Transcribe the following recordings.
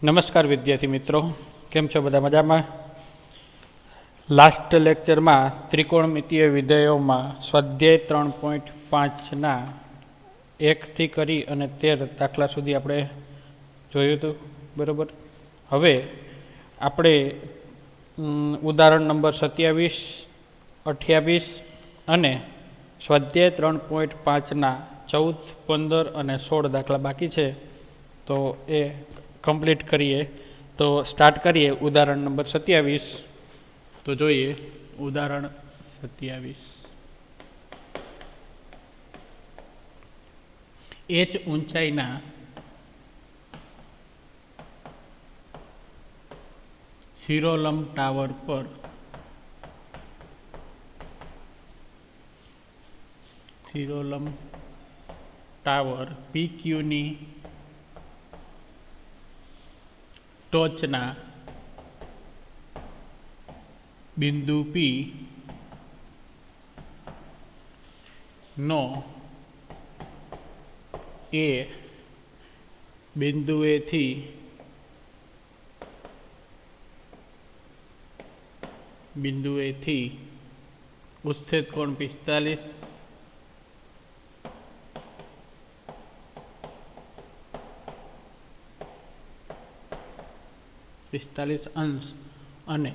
नमस्कार विद्यार्थी मित्रों, केम छो बधा मजामां? लास्ट लेक्चर में त्रिकोणमितीय विधेयों में स्वाध्याय 3.5 ना 1 थी करी अने 13 दाखला सुधी आपणे जोयुं हतुं, बरोबर। हवे आपणे उदाहरण नंबर 27, 28 अने स्वाध्याय 3.5 ना 14, 15 अने 16 दाखला बाकी है, तो ए कम्प्लीट करिए। तो स्टार्ट करिए उदाहरण नंबर 27। तो जोइए उदाहरण 27। एच ऊंचाईना शिरोलम टावर पर शिरोलम टावर PQ नी टोचना बिंदु P नो ए बिंदुए थी उच्छेद कोण 45 अंश अने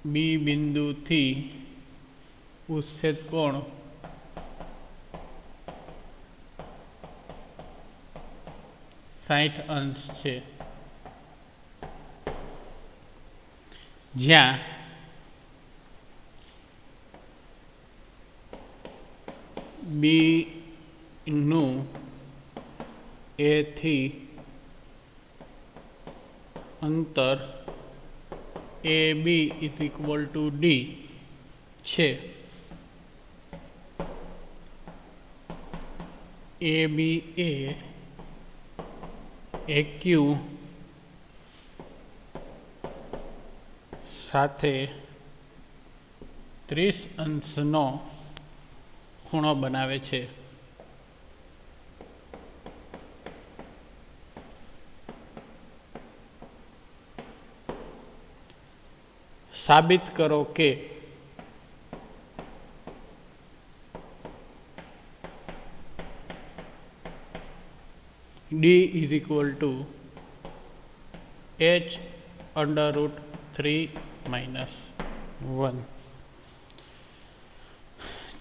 बी बिंदु थी उच्छेद कोण 60 अंश है, ज्यां बी नु ए थी अंतर AB is equal to D छे। AB ए AQ साथे 30 अंशनो खूणो बनावे छे। साबित करो कि D is equal to H √3 - 1।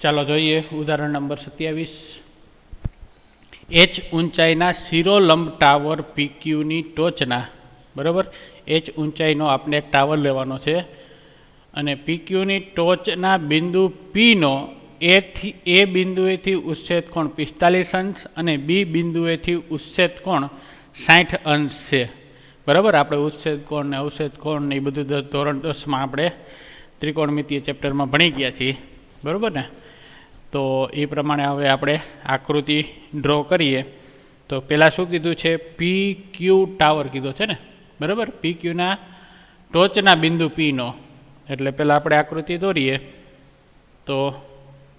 चलो जोइए उदाहरण नंबर 27। H ऊंचाईना शिरोलंब टावर PQ नी टोचना, बराबर। H ऊंचाईनो आपने एक टावर लेवानो छे अने PQ नी टोचना बिंदु P नो ए बिंदुए थी उच्छेद कोण 45 अंश अने बी बिंदुए थी उच्छेद कोण 60 अंश है, बराबर। आपणे उच्छेद कोण ने अवच्छेद कोण ने बधुं धोरण 10 में आपणे त्रिकोणमितीय चेप्टर में भणी गया छीए, बराबर ने। तो ये प्रमाणे हवे आपणे आकृति ड्रॉ करिए। तो पहला शुं कीधुं छे, PQ टावर कीधो छे ने, बराबर। PQ ना टोचना बिंदु P नो, एटले पहला आपणे आकृति दोरीए। तो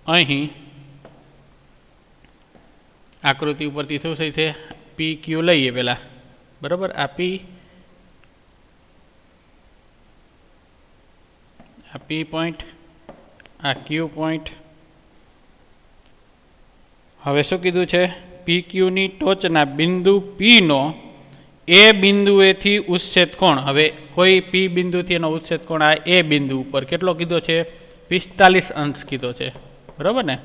अहीं आकृति उपरथी शुं थई छे, PQ लईए पहला, बराबर। आ P पॉइंट, आ Q पॉइंट। हवे शुं कीधुं छे, PQ नी टोचना बिंदु P नो ए बिंदुए थी उच्छेद कोण। हवे कोई P बिंदु थी एनो उच्छेद कोण आ ए बिंदु पर केटलो कीधो छे, 45 अंश कीधो छे, बराबर ने।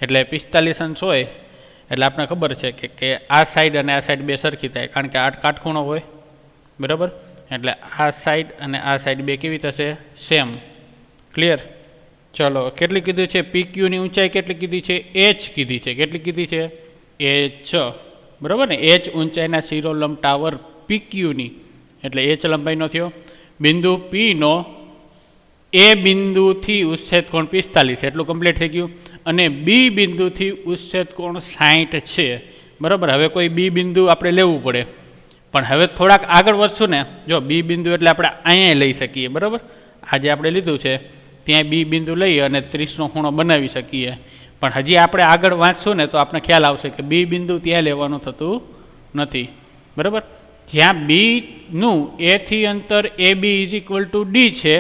एटले 45 अंश होय एटले आपने खबर छे के आ साइड अने आ साइड बे सरखी थाय, कारण के 8 काटखूणो होय, बराबर। एटले आ साइड अने आ साइड बे केवी थशे, सेम। क्लियर। चलो केटली कीधुं छे, PQ नी ऊंचाई केटली कीधी छे, H कीधी छे। केटली कीधी छे, H, बराबर ने। H ऊंचाईना शिरोलंब टावर PQ नी एटले H लंबाईनो थयो। बिंदु P नो ए बिंदु थी उच्छेद कोण 45 एटલું कम्प्लीट थई गयुं अने बी बिंदु थी उच्छेद कोण 60 छे, बराबर। हवे कोई बी बिंदु आपणे लेवुं पड़े, पण हवे थोड़ाक आगळ वधशुं ने, जो बी बिंदु एटले आपणे अहींया लई सकीए, बराबर। आज आपणे लीधुं छे ત્યાં બી બિંદુ લઈ અને 30નો ખૂણો બનાવી શકીએ, પણ હજી આપણે આગળ વાંચશું ને તો આપણે ખ્યાલ આવશે કે બી બિંદુ ત્યાં લેવાનું થતું નથી, બરાબર. જ્યાં બીનું એથી અંતર A B is equal to D છે,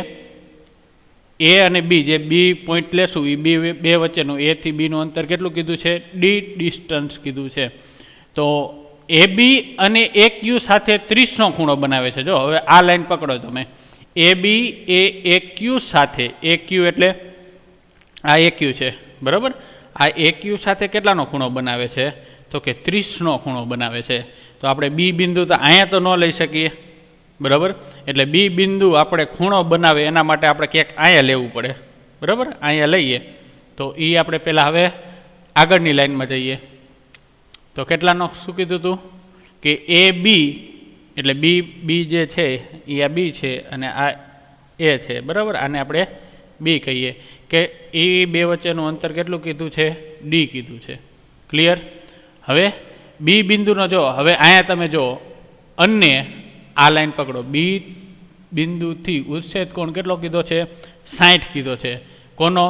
એ અને બી જે બી પોઈન્ટ લેશું એ બી બે વચ્ચેનું એથી બીનું અંતર કેટલું કીધું છે? ડી ડિસ્ટન્સ કીધું છે. તો એ બી અને એ ક્યુ સાથે 30નો ખૂણો બનાવે છે. જો હવે આ લાઈન પકડો તમે, એ બી એ ક્યુ સાથે, એ ક્યુ એટલે આ એ ક્યુ છે, બરાબર. આ એ ક્યુ સાથે કેટલાનો ખૂણો બનાવે છે? તો કે 30નો ખૂણો બનાવે છે. તો આપણે બી બિંદુ તો અહીંયા તો ન લઈ શકીએ, બરાબર. એટલે બી બિંદુ આપણે ખૂણો બનાવે એના માટે આપણે ક્યાંક અહીંયા લેવું પડે, બરાબર. અહીંયા લઈએ તો એ આપણે પહેલાં હવે આગળની લાઈનમાં જઈએ તો કેટલાનો શું કીધું હતું કે એ બી એટલે બી જે છે એ આ બી છે અને આ એ છે, બરાબર. આને આપણે બી કહીએ કે એ બે વચ્ચેનું અંતર કેટલું કીધું છે? ડી કીધું છે. ક્લિયર? હવે બી બિંદુનો જો હવે અહીંયા તમે જો અને આ લાઈન પકડો, બી બિંદુથી ઉચ્છેદ કોણ કેટલો કીધો છે? 60 કીધો છે. કોનો?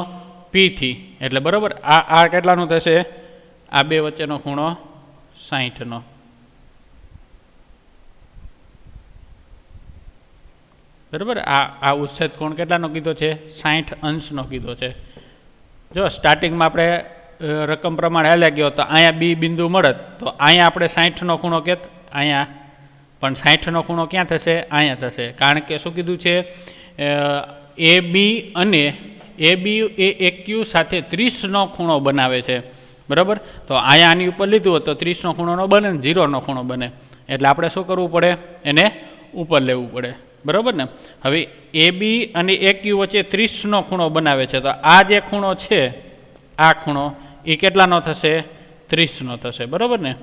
પીથી. એટલે બરાબર આ કેટલાનું થશે? આ બે વચ્ચેનો ખૂણો 60નો. બરાબર. આ ઉચ્છેદ કોણ કેટલાનો કીધો છે? 60 અંશનો કીધો છે. જો સ્ટાર્ટિંગમાં આપણે રકમ પ્રમાણે હાલ્યા ગયો તો અહીંયા બી બિંદુ મળત તો અહીંયા આપણે 60નો ખૂણો કે અહીંયા પણ 60નો ખૂણો ક્યાં થશે? અહીંયા થશે. કારણ કે શું કીધું છે? એ બી અને એ બી એ ક્યુ સાથે 30નો ખૂણો બનાવે છે, બરાબર. તો અહીંયા આની ઉપર લીધું હોત તો 30નો ખૂણો ન બને ને 0નો ખૂણો બને. એટલે આપણે શું કરવું પડે? એને ઉપર લેવું પડે, બરાબર ને. હવે એ બી અને એ ક્યુ વચ્ચે 30નો ખૂણો બનાવે છે તો આ જે ખૂણો છે આ ખૂણો એ કેટલાનો થશે? 30નો થશે, બરાબર ને.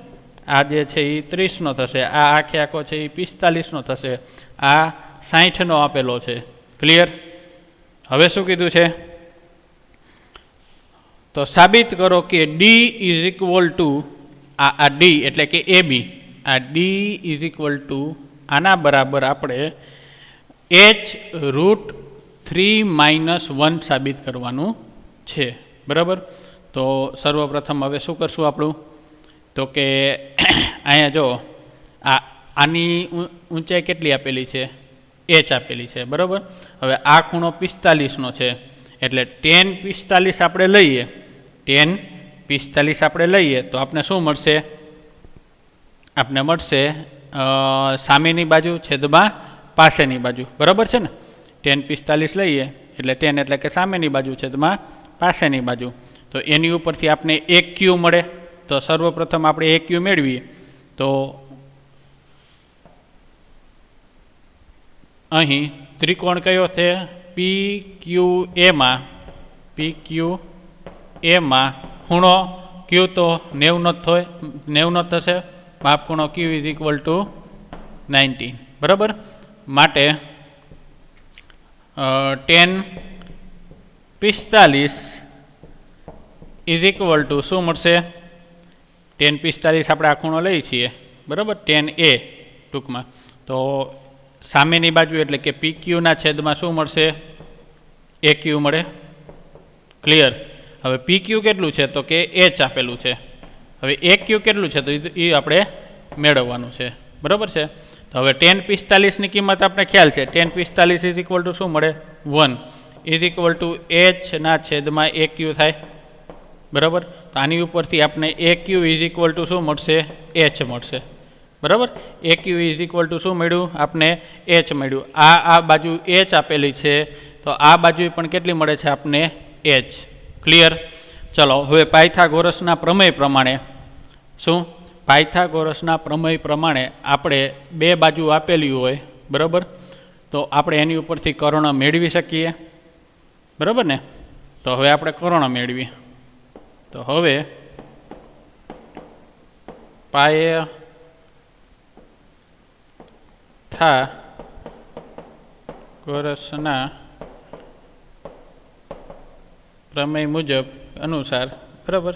આ જે છે એ 30નો થશે, આ આખે આખો છે એ 45નો થશે, આ 60નો આપેલો છે. ક્લિયર? હવે શું કીધું છે? તો સાબિત કરો કે ડી ઇઝ ઇક્વલ ટુ આ ડી એટલે કે એ બી, આ ડી ઇઝ ઇક્વલ ટુ આના બરાબર આપણે h√3-1 સાબિત કરવાનું છે, બરાબર. તો સર્વપ્રથમ હવે શું કરશું આપણું? તો કે અહીંયા જો આની ઊંચાઈ કેટલી આપેલી છે? h આપેલી છે, બરાબર. હવે આ ખૂણો 45નો છે એટલે tan 45 આપણે લઈએ, tan 45 આપણે લઈએ તો આપણે શું મળશે? આપણે મળશે સામેની બાજુ છેદમાં પાસેની બાજુ, બરાબર છે ને. tan 45 લઈએ એટલે tan એટલે કે સામેની બાજુ છેદમાં પાસેની બાજુ. તો એની ઉપરથી આપણે એક ક્યુ મળે. તો સર્વપ્રથમ આપણે એક ક્યુ મેળવીએ તો અહીં ત્રિકોણ કયો છે? PQA માં ખૂણો ક્યુ તો 90 થશે, માપ ખૂણો ક્યુ ઇઝ ઇક્વલ ટુ 19, બરાબર. માટે tan 45 ઇઝ ઇક્વલ ટુ શું મળશે? tan 45 આપણે આ ખૂણો લઈએ છીએ, બરાબર. tan A ટૂંકમાં તો સામેની બાજુ એટલે કે PQના છેદમાં શું મળશે? AQ મળે. ક્લિયર? હવે PQ કેટલું છે? તો કે h આપેલું છે. હવે AQ કેટલું છે? તો એ આપણે મેળવવાનું છે, બરાબર છે. તો હવે tan 45ની કિંમત આપણે ખ્યાલ છે. tan 45 ઇઝ ઇક્વલ ટુ શું મળે? 1 ઇઝ ઇક્વલ ટુ h/AQ થાય, બરાબર. તો આની ઉપરથી આપણે AQ ઇઝ ઇક્વલ ટુ શું મળશે? h મળશે, બરાબર. AQ ઇઝ ઇક્વલ ટુ શું મળ્યું? આપણે h મળ્યું. આ બાજુ h આપેલી છે તો આ બાજુ પણ કેટલી મળે છે આપણે? h. ક્લિયર? ચલો હવે પાયથાગોરસના પ્રમેય પ્રમાણે શું? પાયથાગોરસના પ્રમેય પ્રમાણે આપણે બે બાજુ આપેલી હોય, બરાબર. તો આપણે એની ઉપરથી કર્ણ મેળવી શકીએ, બરાબર ને. તો હવે આપણે કર્ણ મેળવીએ. તો હવે પાયથાગોરસના પ્રમેય મુજબ અનુસાર, બરાબર.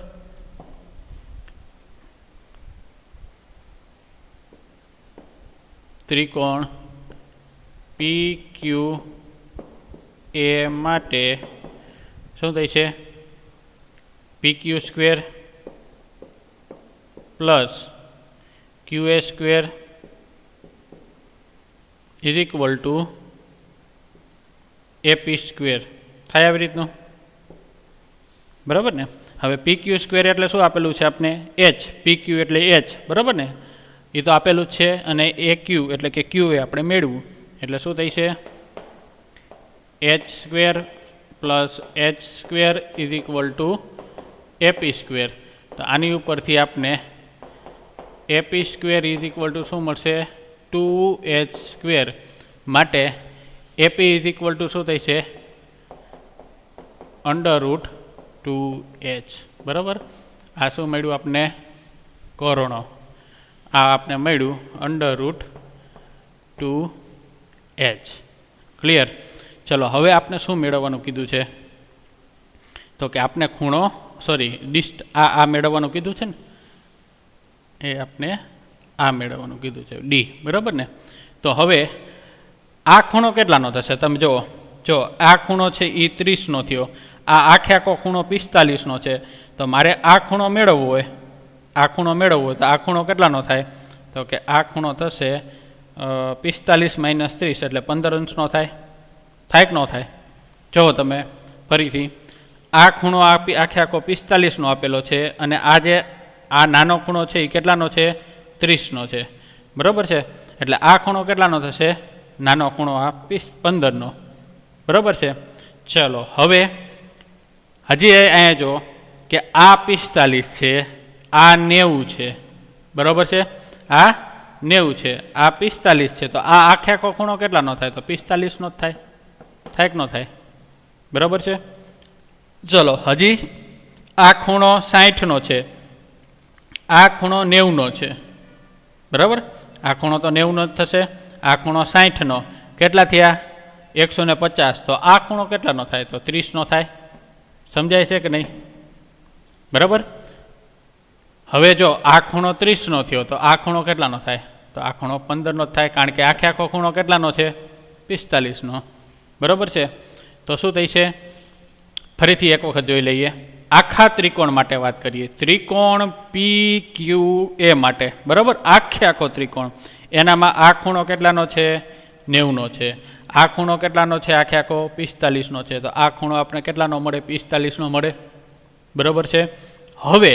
ત્રિકોણ PQA માટે શું થાય છે? P PQ square plus QA square is equal two AP square થાય આવી રીતનું, બરાબર ને. હવે PQ સ્ક્વેર એટલે શું આપેલું છે આપણે? H. PQ એટલે H, બરાબર ને, એ તો આપેલું જ છે. અને AQ એટલે કે QA આપણે મેળવું એટલે શું થઈ છે? H square plus H square is equal two AP square. તો આની ઉપરથી આપણે AP square is equal two શું મળશે? 2H square. માટે AP ઇઝ ઇક્વલ ટુ શું થઈ છે? √2H, બરાબર. આ શું મળ્યું આપણે? કોરોનો. આ આપણે મળ્યું √2H. ક્લિયર? ચલો હવે આપણે શું મેળવવાનું કીધું છે? તો કે આપણે ખૂણો આ મેળવવાનું કીધું છે ને, એ આપણે આ મેળવવાનું કીધું છે D, બરાબર ને. તો હવે આ ખૂણો કેટલાનો થશે? તમે જો આ ખૂણો છે એ 30નો થયો, આ આખો ખૂણો 45નો છે. તો મારે આ ખૂણો મેળવવો હોય, તો આ ખૂણો કેટલાનો થાય? તો કે આ ખૂણો થશે 45 - 30 એટલે 15 અંશનો થાય. થાય કે ન થાય? જુઓ તમે ફરીથી, આ ખૂણો આખો 45નો આપેલો છે, અને આ નાનો ખૂણો છે એ કેટલાનો છે? 30નો છે, બરાબર છે. એટલે આ ખૂણો કેટલાનો થશે? નાનો ખૂણો આ 15નો, બરાબર છે. ચલો હવે હજી અહીંયા જો કે આ 45 છે, આ 90 છે, બરાબર છે. આ 90 છે, આ 45 છે. તો આ આખો ખૂણો કેટલાનો થાય? તો 45નો જ થાય. થાય કે ન થાય? બરાબર છે. ચલો હજી આ ખૂણો 60નો છે, આ ખૂણો 90નો છે, બરાબર. આ ખૂણો તો 90નો જ થશે, આ ખૂણો 60નો. કેટલા થયા? 150. તો આ ખૂણો કેટલાનો થાય? તો 30નો થાય. સમજાય છે કે નહીં? બરાબર. હવે જો આ ખૂણો 30નો થયો, તો આ ખૂણો કેટલાનો થાય? તો આ ખૂણો 15નો જ થાય, કારણ કે આખો ખૂણો કેટલાનો છે? 45નો, બરાબર છે. તો શું થઈ છે? ફરીથી એક વખત જોઈ લઈએ. આખા ત્રિકોણ માટે વાત કરીએ, ત્રિકોણ PQA માટે, બરાબર. આખો ત્રિકોણ, એનામાં આ ખૂણો કેટલાનો છે? 90નો છે. આ ખૂણો કેટલાનો છે? આખો 45નો છે. તો આ ખૂણો આપણે કેટલાનો મળે? 45નો મળે, બરાબર છે. હવે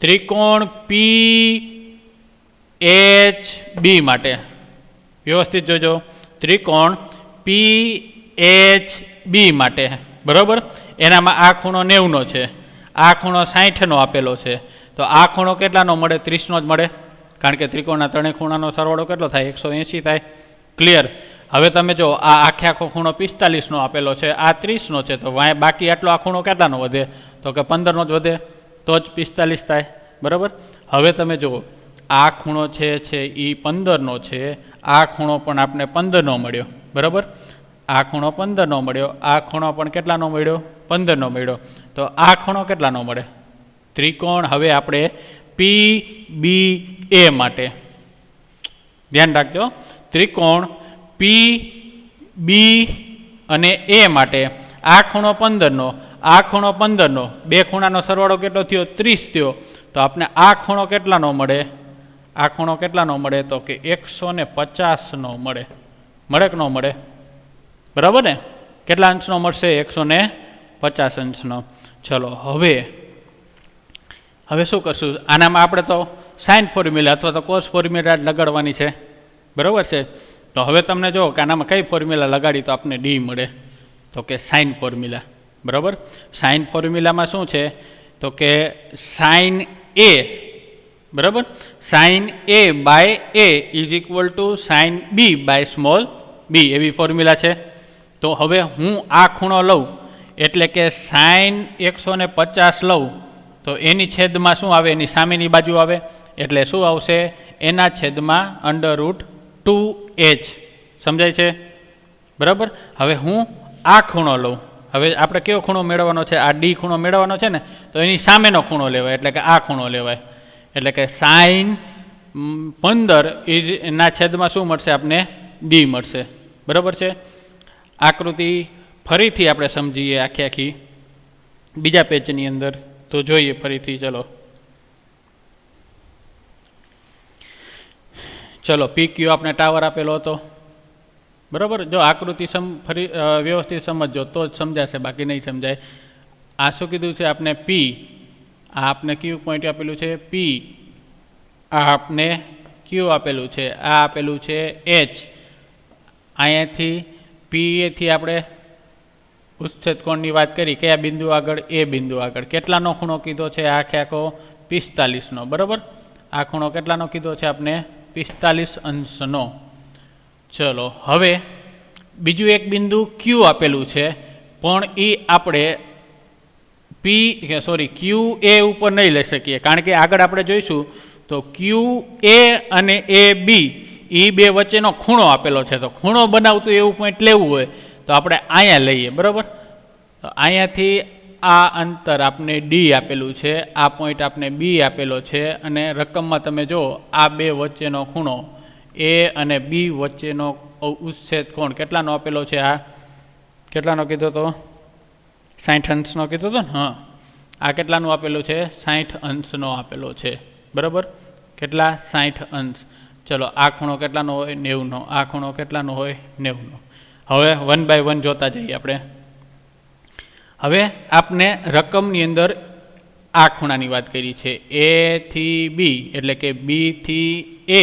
ત્રિકોણ PHB માટે વ્યવસ્થિત જોજો. ત્રિકોણ PHB માટે, બરાબર. એનામાં આ ખૂણો 90નો છે, આ ખૂણો 60નો આપેલો છે. તો આ ખૂણો કેટલાનો મળે? 30નો જ મળે, કારણ કે ત્રિકોણના ત્રણેય ખૂણાનો સરવાળો કેટલો થાય? 180 થાય. ક્લિયર? હવે તમે જો આ આખો ખૂણો 45નો આપેલો છે, આ 30નો છે. તો બાકી આટલો આ ખૂણો કેટલાનો વધે? તો કે 15નો જ વધે, તો જ 45 થાય, બરાબર. હવે તમે જુઓ, આ ખૂણો છે એ 15નો છે, આ ખૂણો પણ આપણે 15નો મળ્યો, બરાબર. આ ખૂણો 15નો મળ્યો, આ ખૂણો પણ કેટલાનો મળ્યો? 15નો મળ્યો. તો આ ખૂણો કેટલાનો મળે? ત્રિકોણ હવે આપણે PBA માટે ધ્યાન રાખજો. ત્રિકોણ PB અને A માટે આ ખૂણો 15નો, આ ખૂણો 15નો, બે ખૂણાનો સરવાળો કેટલો થયો? 30 થયો. તો આપણે આ ખૂણો કેટલાનો મળે? આ ખૂણો કેટલાનો મળે? તો કે 150નો મળે. મળે કે ન મળે? બરાબર ને. કેટલા અંશનો મળશે? 150 અંશનો. ચલો હવે શું કરશું? આનામાં આપણે તો સાઇન ફોર્મ્યુલા અથવા તો કોસ ફોર્મ્યુલા લગાડવાની છે, બરાબર છે. તો હવે તમને જો કે આનામાં કઈ ફોર્મ્યુલા લગાડી તો આપણને ડી મળે? તો કે સાઇન ફોર્મ્યુલા, બરાબર. સાઇન ફોર્મ્યુલામાં શું છે? તો કે સાઇન A, બરાબર. Sine A by A is equal to sine B by small b, એવી ફોર્મ્યુલા છે. તો હવે હું આ ખૂણો લઉં એટલે કે સાઇન 150 લઉં, તો એની છેદમાં શું આવે? એની સામેની બાજુ આવે, એટલે શું આવશે? એના છેદમાં √2H. સમજાય છે? બરાબર. હવે હું આ ખૂણો લઉં, હવે આપણે કયો ખૂણો મેળવવાનો છે? આ ડી ખૂણો મેળવવાનો છે ને, તો એની સામેનો ખૂણો લેવાય, એટલે કે આ ખૂણો લેવાય. એટલે કે સાઇન 15 એના છેદમાં શું મળશે? આપને ડી મળશે, બરાબર છે. આકૃતિ ફરીથી આપણે સમજીએ આખી બીજા પેજની અંદર. તો જોઈએ ફરીથી. ચલો પી ક્યુ આપણે ટાવર આપેલો હતો, બરાબર. જો આકૃતિ ફરી વ્યવસ્થિત સમજજો તો જ સમજાશે, બાકી નહીં સમજાય. આ શું કીધું છે આપણે? પી. આ આપને ક્યુ પોઈન્ટ આપેલું છે પી, આ આપને ક્યુ આપેલું છે, આ આપેલું છે એચ. અહીંયાથી પીએથી આપણે ઉચ્છેદ કોણની વાત કરી, કયા બિંદુ આગળ? એ બિંદુ આગળ. કેટલાનો ખૂણો કીધો છે? આખે આખો 45નો, બરાબર. આ ખૂણો કેટલાનો કીધો છે આપણે? 45 અંશનો. ચલો હવે બીજું એક બિંદુ ક્યુ આપેલું છે, પણ એ આપણે ક્યુ એ ઉપર નહીં લઈ શકીએ, કારણ કે આગળ આપણે જોઈશું તો ક્યુ એ અને એ બી એ બે વચ્ચેનો ખૂણો આપેલો છે. તો ખૂણો બનાવતું એવું પોઈન્ટ લેવું હોય તો આપણે અહીંયા લઈએ, બરાબર. તો અહીંયાથી આ અંતર આપણે ડી આપેલું છે, આ પોઈન્ટ આપણે બી આપેલો છે, અને રકમમાં તમે જો આ બે વચ્ચેનો ખૂણો એ અને બી વચ્ચેનો ઉચ્છેદ કોણ કેટલાનો આપેલો છે? આ કેટલાનો કીધો તો? 60 અંશનો કીધો હતો ને? હા, આ કેટલાનું આપેલું છે? 60 અંશનો આપેલો છે, બરાબર. કેટલા? 60 અંશ. ચલો આ ખૂણો કેટલાનો હોય? 90નો. આ ખૂણો કેટલાનો હોય? 90નો. હવે 1 બાય 1 જોતા જઈએ આપણે. હવે આપણે રકમની અંદર આ ખૂણાની વાત કરી છે, એ થી બી, એટલે કે બી થી એ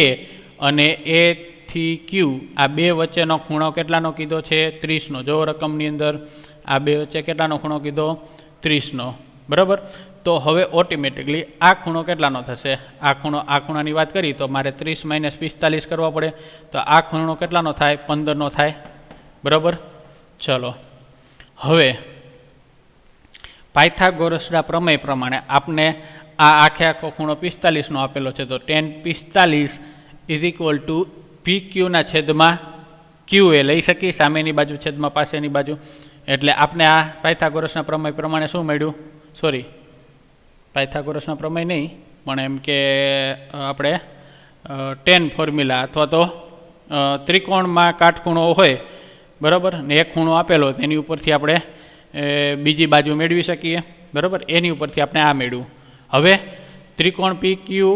અને એ થી ક્યુ. આ બે વચ્ચેનો ખૂણો કેટલાનો કીધો છે? 30નો. જો રકમની અંદર આ બે વચ્ચે કેટલાનો ખૂણો કીધો? 30નો, બરાબર. તો હવે ઓટોમેટિકલી આ ખૂણો કેટલાનો થશે? આ ખૂણાની વાત કરી તો મારે 30 - 45 કરવા પડે, તો આ ખૂણો કેટલાનો થાય? 15નો થાય, બરાબર. ચલો હવે પાયથાગોરસના પ્રમેય પ્રમાણે આપણે આ આખે આખો ખૂણો 45નો આપેલો છે, તો tan 45 = પી ક્યુના છેદમાં ક્યુ એ લઈ શકીએ, સામેની બાજુ છેદમાં પાસેની બાજુ. એટલે આપણે આ પાયથાગોરસના પ્રમેય પ્રમાણે શું મળ્યું? પાયથાગોરસના પ્રમેય નહીં, પણ એમ કે આપણે ટેન ફોર્મ્યુલા અથવા તો ત્રિકોણમાં કાટખૂણો હોય, બરાબર, ને એક ખૂણો આપેલો તેની ઉપરથી આપણે બીજી બાજુ મેળવી શકીએ, બરાબર. એની ઉપરથી આપણે આ મેળવ્યું. હવે ત્રિકોણ પી ક્યુ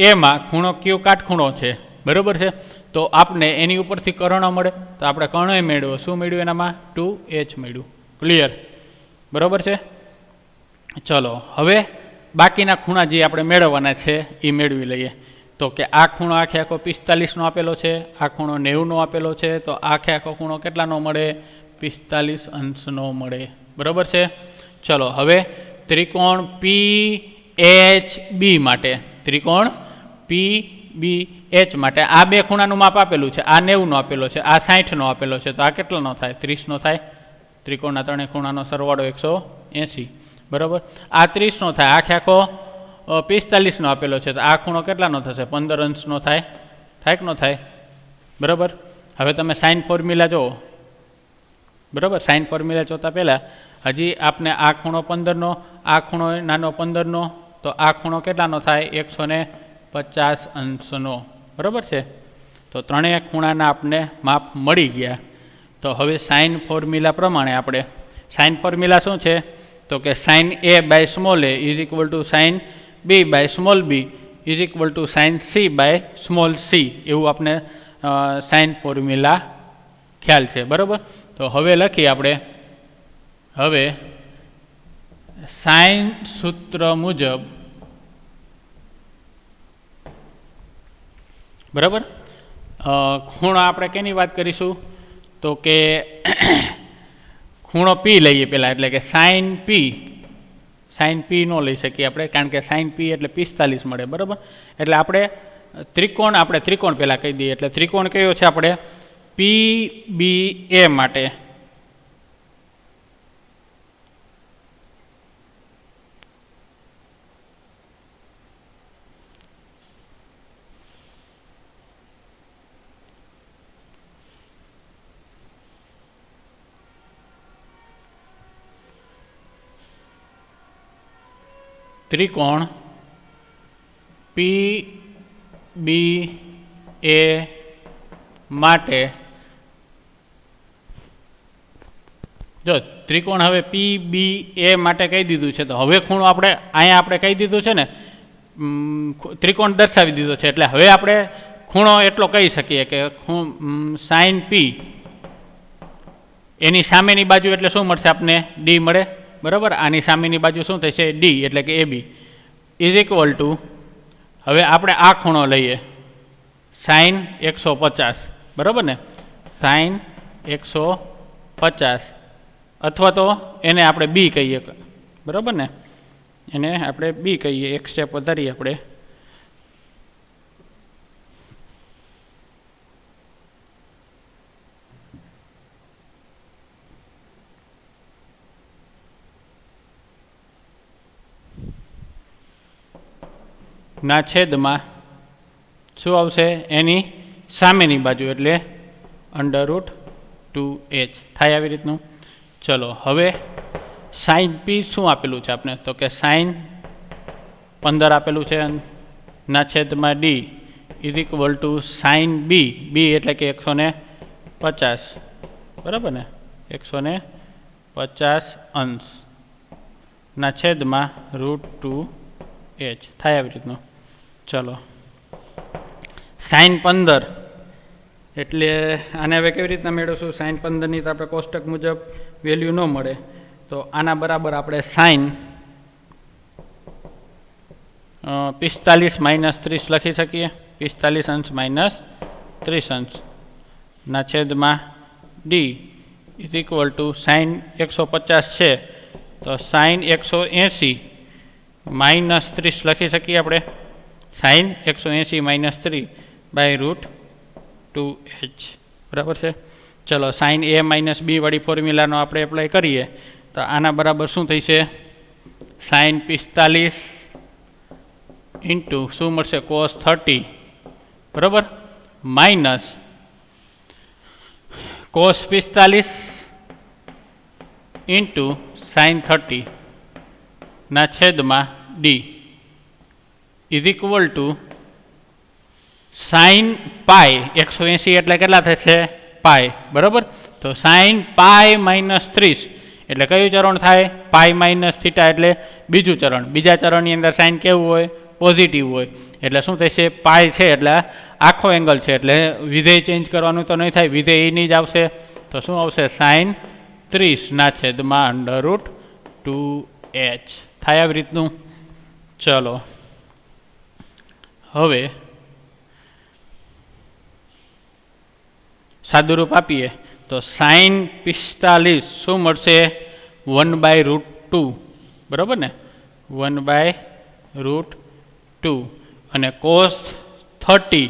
એમાં ખૂણો ક્યુ કાટખૂણો છે, બરાબર છે. તો આપણે એની ઉપરથી કર્ણ મળે, તો આપણે કર્ણ મેળવ્યો. શું મેળવ્યું એનામાં? 2h મળ્યું. ક્લિયર, બરાબર છે. ચલો હવે બાકીના ખૂણા જે આપણે મેળવવાના છે એ મેળવી લઈએ. તો કે આ ખૂણો આખે આખો 45નો આપેલો છે, આ ખૂણો 90નો આપેલો છે, તો આખે આખો ખૂણો કેટલાનો મળે? 45 અંશનો મળે, બરાબર છે. ચલો હવે ત્રિકોણ પી એચ બી માટે, ત્રિકોણ પી બી એચ માટે આ બે ખૂણાનું માપ આપેલું છે. આ 90નો આપેલો છે, આ 60નો આપેલો છે, તો આ કેટલાનો થાય? 30નો થાય. ત્રિકોણના ત્રણેય ખૂણાનો સરવાળો 180, બરાબર. આ 30નો થાય. આખે આખો 45નો આપેલો છે, તો આ ખૂણો કેટલાનો થશે? 15 અંશનો થાય. થાય કે ન થાય? બરાબર. હવે તમે સાઇન ફોર્મ્યુલા જુઓ, બરાબર. સાઇન ફોર્મ્યુલા જોતા પહેલાં હજી આપણે આ ખૂણો 15નો, આ ખૂણો નાનો 15નો, તો આ ખૂણો કેટલાનો થાય? 150 અંશનો, બરાબર છે. તો ત્રણેય ખૂણાના આપણે માપ મળી ગયા. તો હવે સાઇન ફોર્મ્યુલા પ્રમાણે આપણે સાઇન ફોર્મ્યુલા શું છે? તો કે sine a by small a = sine b by small b = sine c by small c, એવું આપણે સાઇન ફોર્મ્યુલા ખ્યાલ છે, બરાબર. તો હવે લખીએ આપણે. હવે સાઇન સૂત્ર મુજબ, બરાબર, ખૂણો આપણે કેની વાત કરીશું? તો કે ખૂણો પી લઈએ પહેલાં, એટલે કે સાઇન પી ન લઈ શકીએ આપણે, કારણ કે સાઇન પી એટલે 45 મળે, બરાબર. એટલે આપણે ત્રિકોણ પહેલાં કહી દઈએ. એટલે ત્રિકોણ કયો છે આપણે? પી બી એ માટે ત્રિકોણ પી બી એ માટે જો ત્રિકોણ હવે પી બી એ માટે કહી દીધું છે, તો હવે ખૂણો આપણે અહીંયા આપણે કહી દીધું છે ને, ત્રિકોણ દર્શાવી દીધો છે, એટલે હવે આપણે ખૂણો એટલો કહી શકીએ કે સાઇન પી એની સામેની બાજુ એટલે શું મળશે આપણને? ડી મળે, બરાબર. આની સામેની બાજુ શું થશે? ડી, એટલે કે એ બી ઇઝ ઇક્વલ ટુ, હવે આપણે આ ખૂણો લઈએ સાઇન 150, બરાબર ને, સાઇન 150, અથવા તો એને આપણે બી કહીએ, બરાબર ને, એને આપણે બી કહીએ, એક સ્ટેપ વધારીએ આપણે. ના છેદમાં શું આવશે? એની સામેની બાજુ એટલે √2h થાય આવી રીતનું. ચલો હવે સાઇન પી શું આપેલું છે આપણે? તો કે સાઇન 15 આપેલું છે, ના છેદમાં D is equal to sine B, B એટલે કે 150, બરાબર ને, 150 અંશ ના છેદમાં √2h થાય આવી રીતનું. ચલો સાઇન 15 એટલે આને હવે કેવી રીતના મેળવશું? સાઇન 15ની તો આપણે કોષ્ટક મુજબ વેલ્યુ ન મળે, તો આના બરાબર આપણે સાઇન 45 - 30 લખી શકીએ. 45 અંશ માઇનસ 30 અંશ ના છેદમાં D is equal to sine 150 છે, તો સાઇન 180 - 30 લખી શકીએ આપણે. સાઇન 180 - 3 બાય √2h, બરાબર છે. ચલો સાઇન એ માઇનસ બી વાળી ફોર્મ્યુલાનો આપણે એપ્લાય કરીએ તો આના બરાબર શું થશે? સાઇન 45 ઇન્ટુ શું મળશે? કોસ 30, બરાબર, માઇનસ કોસ 45 ઇન્ટુ સાઇન 30 ના છેદમાં D is equal to sign પાઈ 180 એટલે કેટલા થશે? પાઈ, બરાબર. તો સાઇન પાઈ -30 એટલે કયું ચરણ થાય? પાઈ માઇનસ થીટા એટલે બીજું ચરણ. બીજા ચરણની અંદર સાઇન કેવું હોય? પોઝિટિવ હોય. એટલે શું થશે? પાઈ છે એટલે આખો એંગલ છે, એટલે વિધેય ચેન્જ કરવાનું તો નહીં થાય, વિધેય એની જ આવશે. તો શું આવશે? સાઇન 30 ના છેદમાં √2h થાય આવી રીતનું. ચલો હવે સાદુરૂપ આપીએ તો સાઇન 45 શું મળશે? 1/√2, બરાબર ને, 1/√2, અને કોસ 30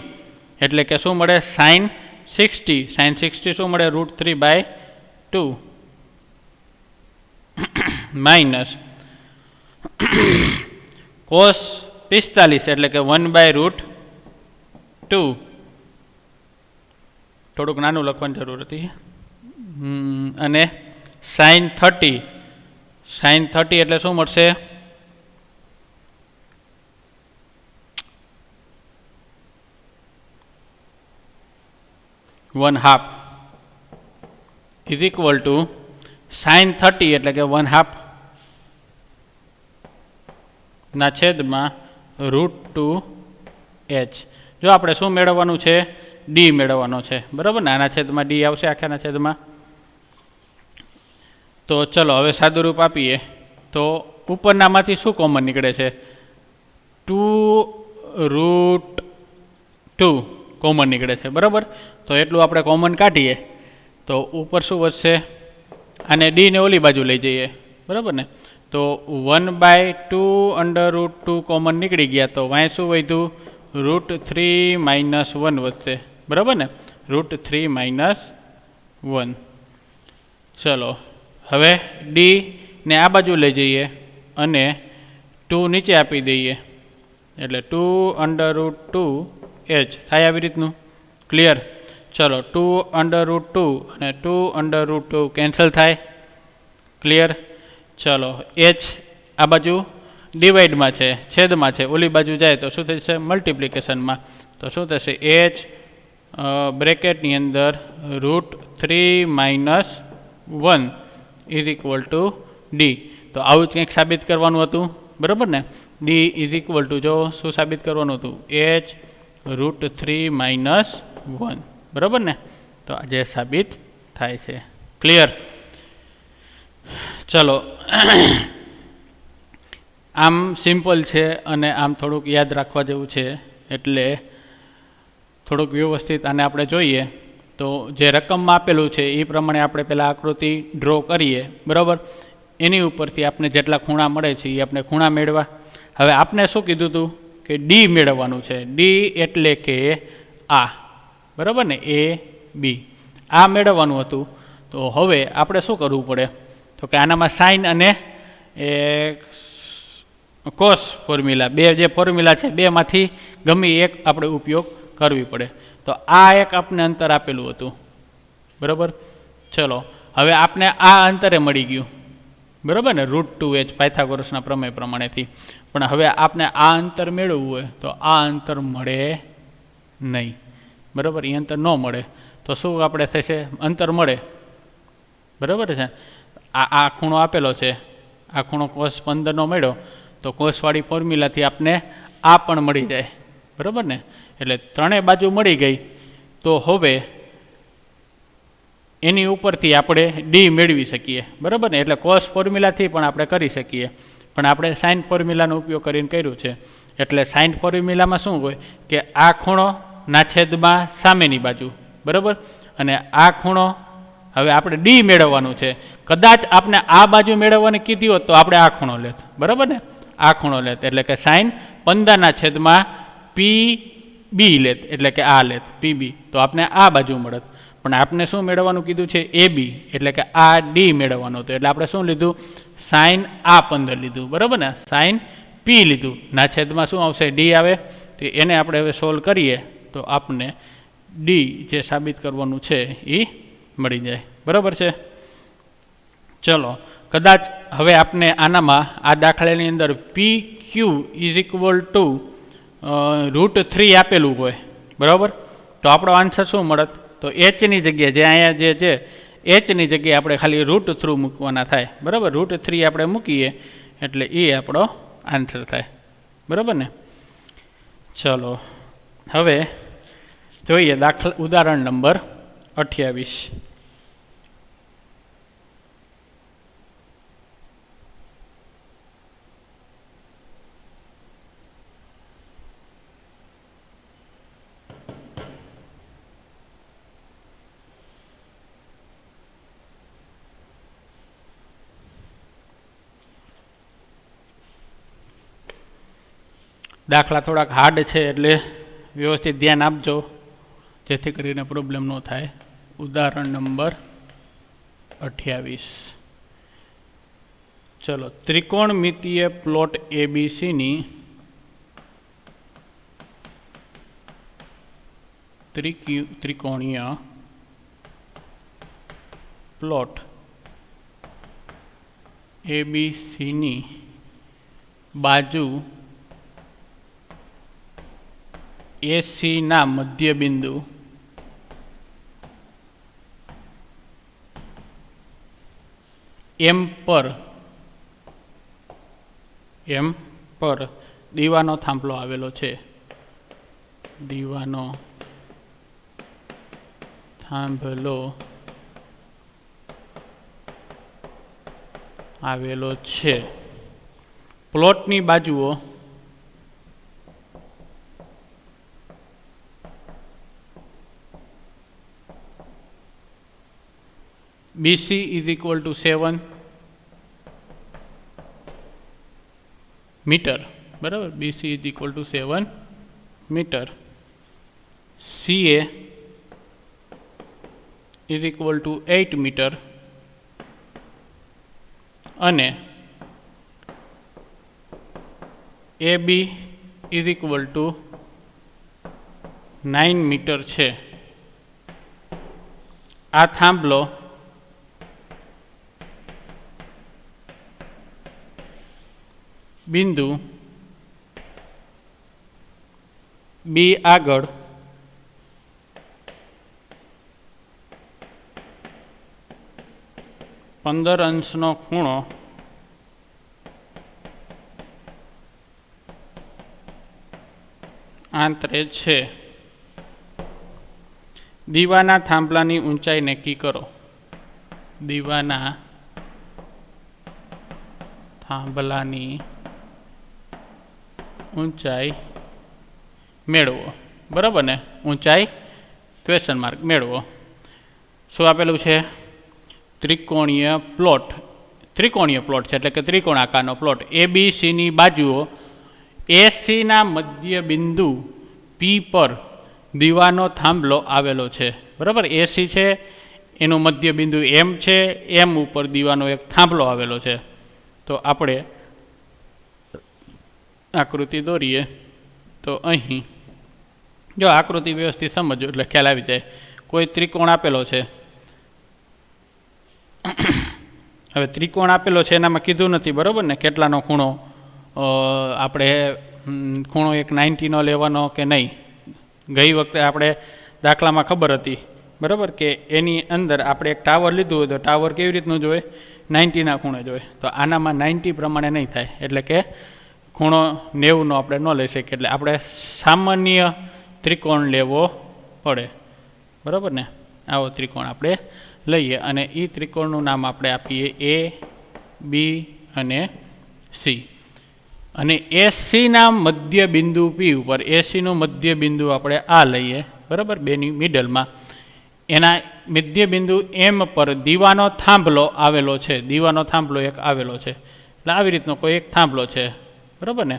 એટલે કે શું મળે? સાઇન 60, સાઇન 60 શું મળે? √3/2 માઇનસ કોસ 45 એટલે કે 1/√2, થોડુંક નાનું લખવાની જરૂર હતી, અને સાઇન 30, સાઇન 30 એટલે શું મળશે? ½ ઇઝ ઇક્વલ ટુ સાઇન 30 એટલે કે 1/2 ના છેદમાં √2h. જો આપણે શું મેળવવાનું છે? ડી મેળવવાનો છે, બરાબર ને, આના છેદમાં ડી આવશે આખાના છેદમાં. તો ચલો હવે સાદુરૂપ આપીએ તો ઉપરનામાંથી શું કોમન નીકળે છે? 2√2 કોમન નીકળે છે, બરાબર. તો એટલું આપણે કોમન કાઢીએ તો ઉપર શું વધશે? આને ડીને ઓલી બાજુ લઈ જઈએ, બરાબર ને, તો 1/2 કોમન નીકળી ગયા, તો વાંય શું વધ્યું? √3 - 1 વધશે, બરાબર ને, √3 - 1. ચલો હવે ડી ને આ બાજુ લઈ જઈએ અને 2 નીચે આપી દઈએ એટલે 2√2h થાય આવી રીતનું. ક્લિયર? ચલો 2√2 અને 2√2 કેન્સલ થાય. ક્લિયર? ચલો h આ બાજુ ડિવાઈડમાં છે, છેદમાં છે, ઓલી બાજુ જાય તો શું થશે? મલ્ટિપ્લિકેશનમાં. તો શું થશે? h બ્રેકેટની અંદર √3 - 1 ઇઝ ઇક્વલ ટુ ડી. તો આવું જ કંઈક સાબિત કરવાનું હતું, બરાબર ને. ડી ઇઝ ઇક્વલ ટુ, જો શું સાબિત કરવાનું હતું, h√3 - 1, બરાબર ને. તો આજે સાબિત થાય છે. ક્લિયર? ચલો આમ સિમ્પલ છે અને આમ થોડુંક યાદ રાખવા જેવું છે, એટલે થોડુંક વ્યવસ્થિત આને આપણે જોઈએ. તો જે રકમમાં આપેલું છે એ પ્રમાણે આપણે પહેલાં આકૃતિ ડ્રો કરીએ, બરાબર. એની ઉપરથી આપણે જેટલા ખૂણા મળે છે એ આપણે ખૂણા મેળવા. હવે આપણે શું કીધું હતું કે ડી મેળવવાનું છે. ડી એટલે કે આ, બરાબર ને, એ બી, આ મેળવવાનું હતું. તો હવે આપણે શું કરવું પડે, તો કે આનામાં સાઇન અને એ કોસ ફોર્મ્યુલા, બે જે ફોર્મ્યુલા છે બેમાંથી ગમે એક આપણે ઉપયોગ કરવી પડે. તો આ એક આપણે અંતર આપેલું હતું, બરાબર. ચલો હવે આપણે આ અંતરે મળી ગયું, બરાબર ને, √2h પાયથાગોરસના પ્રમેય પ્રમાણેથી. પણ હવે આપણે આ અંતર મેળવવું હોય તો આ અંતર મળે નહીં, બરાબર. એ અંતર ન મળે તો શું આપણે થશે, અંતર મળે, બરાબર છે. આ ખૂણો આપેલો છે, આ ખૂણો cos 15 મળ્યો, તો કોસવાળી ફોર્મ્યુલાથી આપણે આ પણ મળી જાય, બરાબર ને. એટલે ત્રણેય બાજુ મળી ગઈ. તો હવે એની ઉપરથી આપણે ડી મેળવી શકીએ, બરાબર ને. એટલે કોસ ફોર્મ્યુલાથી પણ આપણે કરી શકીએ, પણ આપણે સાઇન ફોર્મ્યુલાનો ઉપયોગ કરીને કર્યું છે. એટલે સાઇન ફોર્મ્યુલામાં શું હોય કે આ ખૂણો ના છેદમાં સામેની બાજુ, બરાબર. અને આ ખૂણો હવે આપણે ડી મેળવવાનું છે. કદાચ આપણે આ બાજુ મેળવવાની કીધી હોત તો આપણે આ ખૂણો લેત, બરાબર ને, આ ખૂણો લેત. એટલે કે સાઇન 15/PB લેત, એટલે કે આ લેત PB, તો આપણે આ બાજુ મળત. પણ આપણે શું મેળવવાનું કીધું છે, AB, એટલે કે આ ડી મેળવવાનું હતું. એટલે આપણે શું લીધું, સાઇન આ 15 લીધું, બરાબર ને, સાઇન P લીધું. ના છેદમાં શું આવશે, ડી આવે. તો એને આપણે હવે સોલ્વ કરીએ તો આપણને ડી જે સાબિત કરવાનું છે એ મળી જાય, બરાબર છે. ચલો કદાચ હવે આપણે આનામાં આ દાખલાની અંદર PQ ઇઝ ઇક્વલ ટુ √3 આપેલું હોય, બરાબર. તો આપણો આન્સર શું મળત, તો એચની જગ્યાએ જે અહીંયા જે છે એચની જગ્યાએ આપણે ખાલી √3 મૂકવાના થાય, બરાબર. √3 આપણે મૂકીએ એટલે એ આપણો આન્સર થાય, બરાબર ને. ચલો હવે જોઈએ ઉદાહરણ નંબર 28. દાખલા થોડાક હાર્ડ છે એટલે વ્યવસ્થિત ધ્યાન આપજો, જેથી કરીને પ્રોબ્લેમ ન થાય. ઉદાહરણ નંબર 28. ચલો, ત્રિકોણમિતીય પ્લોટ ABCની ત્રિકોણીય પ્લોટ ABCની બાજુ AC ના મધ્યબિંદુ M પર દીવાનો થાંભલો આવેલો છે. દીવાનો થાંભલો આવેલો છે. પ્લોટની બાજુઓ BC is equal to 7 metre, બરાબર. BC is equal to 7 metre. CA is equal to 8 metre અને AB is equal to 9 metre છે. આ થાંભલો બિંદુ B આગળ 15 અંશનો ખૂણો આંતરે છે. દીવાના થાંભલાની ઊંચાઈ નક્કી કરો. દીવાના થાંભલાની ઊંચાઈ મેળવો. બરાબર ને? ઊંચાઈ ક્વેશ્ચન માર્ક મેળવો. શું આપેલું છે? ત્રિકોણીય પ્લોટ. ત્રિકોણીય પ્લોટ છે એટલે કે ત્રિકોણ આકારનો પ્લોટ. ABCની બાજુઓ ACના મધ્ય બિંદુ P પર દીવાનો થાંભલો આવેલો છે. બરાબર? AC છે એનું મધ્ય બિંદુ M છે, M ઉપર દીવાનો એક થાંભલો આવેલો છે. તો આપણે આકૃતિ દોરીએ તો અહીં જો આકૃતિ વ્યવસ્થિત સમજો એટલે ખ્યાલ આવી જાય. કોઈ ત્રિકોણ આપેલો છે. હવે ત્રિકોણ આપેલો છે એનામાં કીધું નથી, બરાબર ને, કેટલાનો ખૂણો આપણે ખૂણો એક 90નો લેવાનો કે નહીં. ગઈ વખતે આપણે દાખલામાં ખબર હતી, બરાબર, કે એની અંદર આપણે એક ટાવર લીધું હોય તો ટાવર કેવી રીતનું જોઈએ? 90ના ખૂણે જોઈએ. તો આનામાં 90 પ્રમાણે નહીં થાય, એટલે કે ખૂણો 90નો આપણે ન લઈ શકીએ. એટલે આપણે સામાન્ય ત્રિકોણ લેવો પડે. બરાબર ને? આવો ત્રિકોણ આપણે લઈએ અને એ ત્રિકોણનું નામ આપણે આપીએ AB અને C. અને ACના મધ્ય બિંદુ P ઉપર ACનું મધ્ય બિંદુ આપણે આ લઈએ. બરાબર? બેની મિડલમાં એના મધ્ય બિંદુ M પર દીવાનો થાંભલો આવેલો છે. દીવાનો થાંભલો એક આવેલો છે. એટલે આવી રીતનો કોઈ એક થાંભલો છે. બરાબર ને?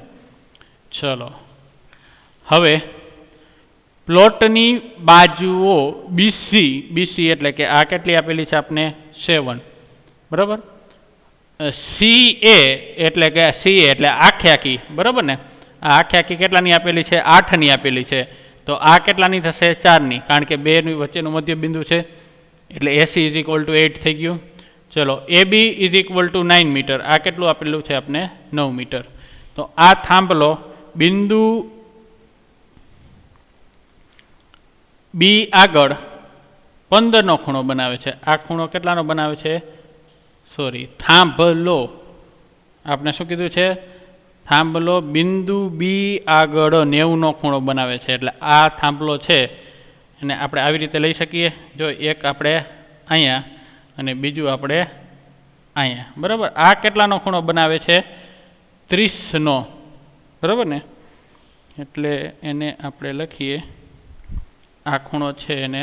ચલો, હવે પ્લોટની બાજુઓ BC એટલે કે આ કેટલી આપેલી છે આપને? 7. બરાબર? CA એટલે કે CA એટલે આખી આખી. બરાબર ને? આ આખી આખી કેટલાની આપેલી છે? 8ની આપેલી છે. તો આ કેટલાની થશે? 4ની, કારણ કે બેની વચ્ચેનું મધ્ય બિંદુ છે. એટલે AC = 8 થઈ ગયું. ચલો, AB = 9 મીટર. આ કેટલું આપેલું છે આપણે? 9 મીટર. તો આ થાંભલો બિંદુ B આગળ 15નો ખૂણો બનાવે છે. આ ખૂણો કેટલાનો બનાવે છે? થાંભલો. આપણે શું કીધું છે? થાંભલો બિંદુ B આગળ 90નો ખૂણો બનાવે છે. એટલે આ થાંભલો છે અને આપણે આવી રીતે લઈ શકીએ. જો એક આપણે અહીંયા અને બીજું આપણે અહીંયા. બરાબર? આ કેટલાનો ખૂણો બનાવે છે? 30નો. બરાબર ને? એટલે એને આપણે લખીએ, આ ખૂણો છે એને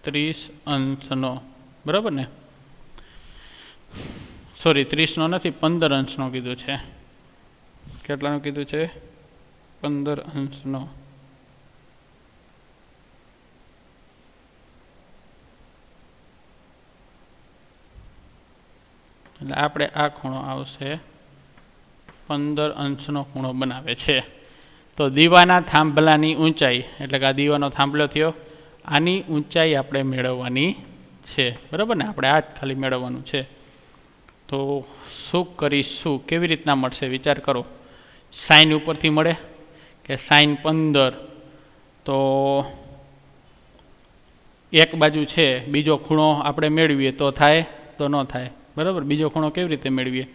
30 અંશનો. બરાબર ને? 30નો નથી, 15 અંશનો કીધું છે. કેટલાનું કીધું છે? 15 અંશનો. એટલે આપણે આ ખૂણો આવશે 15 અંશનો ખૂણો બનાવે છે. તો દીવાના થાંભલાની ઊંચાઈ એટલે કે આ દીવાનો થાંભલો થયો, આની ઊંચાઈ આપણે મેળવવાની છે. બરાબર ને? આપણે આ જ ખાલી મેળવવાનું છે. તો શું કરીશું? કેવી રીતના મળશે? વિચાર કરો. સાઈન ઉપરથી મળે કે સાઈન 15? તો એક બાજુ છે, બીજો ખૂણો આપણે મેળવીએ તો થાય? તો ન થાય. બરાબર? બીજો ખૂણો કેવી રીતે મેળવીએ?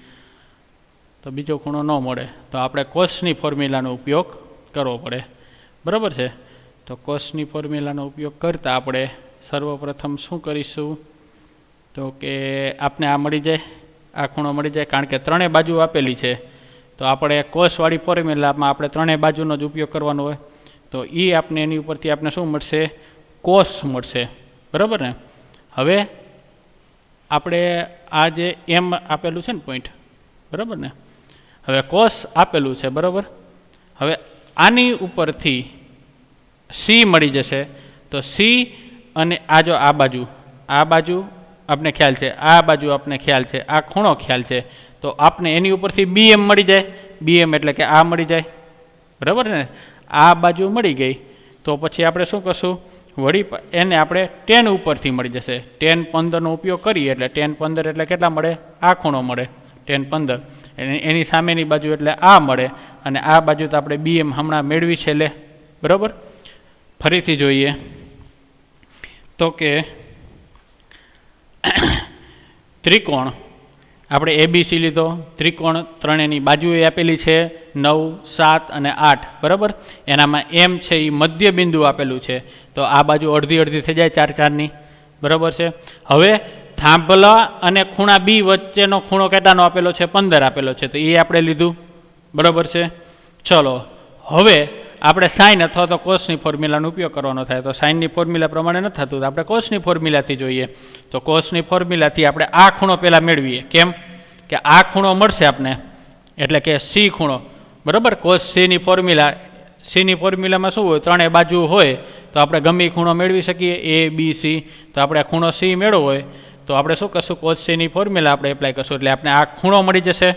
તો બીજો ખૂણો ન મળે તો આપણે કોસની ફોર્મ્યુલાનો ઉપયોગ કરવો પડે. બરાબર છે? તો કોસની ફોર્મ્યુલાનો ઉપયોગ કરતાં આપણે સર્વપ્રથમ શું કરીશું? તો કે આપણે આ મળી જાય, આ ખૂણો મળી જાય, કારણ કે ત્રણેય બાજુ આપેલી છે. તો આપણે કોસવાળી ફોર્મ્યુલામાં આપણે ત્રણેય બાજુનો જ ઉપયોગ કરવાનો હોય. તો એ આપણે એની ઉપરથી આપણે શું મળશે? કોસ મળશે. બરાબર ને? હવે આપણે આ જે M આપેલું છે ને પોઈન્ટ, બરાબર ને? હવે કોસ આપેલું છે. બરાબર? હવે આની ઉપરથી C મળી જશે. તો C અને આ જો આ બાજુ આપણે ખ્યાલ છે, આ બાજુ આપણે ખ્યાલ છે, આ ખૂણો ખ્યાલ છે. તો આપણે એની ઉપરથી BM મળી જાય. BM એટલે કે આ મળી જાય. બરાબર ને? આ બાજુ મળી ગઈ. તો પછી આપણે શું કરશું? વળી એને આપણે tan ઉપરથી મળી જશે. tan 15નો ઉપયોગ કરીએ એટલે tan 15 એટલે કેટલા મળે? આ ખૂણો મળે, tan 15. એની સામેની બાજુ એટલે આ મળે અને આ બાજુ તો આપણે BM હમણાં મેળવી છે. લે, બરાબર? ફરીથી જોઈએ તો કે ત્રિકોણ આપણે એબીસી લીધો, ત્રિકોણ ત્રણેયની બાજુએ આપેલી છે 9, 7 અને 8 બરાબર. એનામાં એમ છે એ મધ્ય બિંદુ આપેલું છે, તો આ બાજુ અડધી અડધી થઈ જાય 4 4ની બરાબર છે. હવે થાંભલા અને ખૂણા બી વચ્ચેનો ખૂણો કેટલાનો આપેલો છે? 15 આપેલો છે, તો એ આપણે લીધું બરાબર છે. ચલો હવે આપણે સાઇન અથવા તો કોસની ફોર્મ્યુલાનો ઉપયોગ કરવાનો થાય, તો સાઇનની ફોર્મ્યુલા પ્રમાણે નથી થતું, તો આપણે કોસની ફોર્મ્યુલાથી જોઈએ. તો કોસની ફોર્મ્યુલાથી આપણે આ ખૂણો પહેલાં મેળવીએ. કેમ કે આ ખૂણો મળશે આપણે, એટલે કે સી ખૂણો બરાબર. કોસ સીની ફોર્મ્યુલામાં શું હોય? ત્રણેય બાજુ હોય તો આપણે ગમે ખૂણો મેળવી શકીએ, એ બી સી. તો આપણે ખૂણો સી મેળવો હોય તો આપણે શું કરશું? કોસ સીની ફોર્મ્યુલા આપણે એપ્લાય કરશું, એટલે આપણે આ ખૂણો મળી જશે.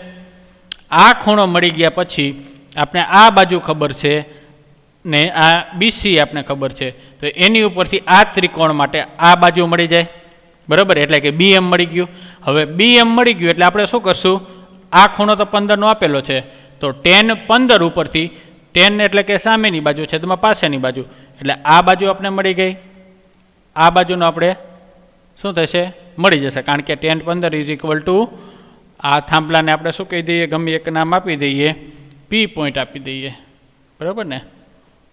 આ ખૂણો મળી ગયા પછી આપણે આ બાજુ ખબર છે ને આ બીસી આપણે ખબર છે, તો એની ઉપરથી આ ત્રિકોણ માટે આ બાજુ મળી જાય બરાબર, એટલે કે બીએમ મળી ગયું. હવે બીએમ મળી ગયું એટલે આપણે શું કરશું? આ ખૂણો તો 15નો આપેલો છે, તો tan 15 ઉપરથી, tan એટલે કે સામેની બાજુ છે, છેદમાં પાસેની બાજુ, એટલે આ બાજુ આપણે મળી ગઈ. આ બાજુનો આપણે શું થશે? મળી જશે, કારણ કે tan 15 ઇઝ ઇક્વલ ટુ આ થાંભલાને આપણે શું કહી દઈએ? ગમે એક નામ આપી દઈએ, પી પોઈન્ટ આપી દઈએ બરાબર ને.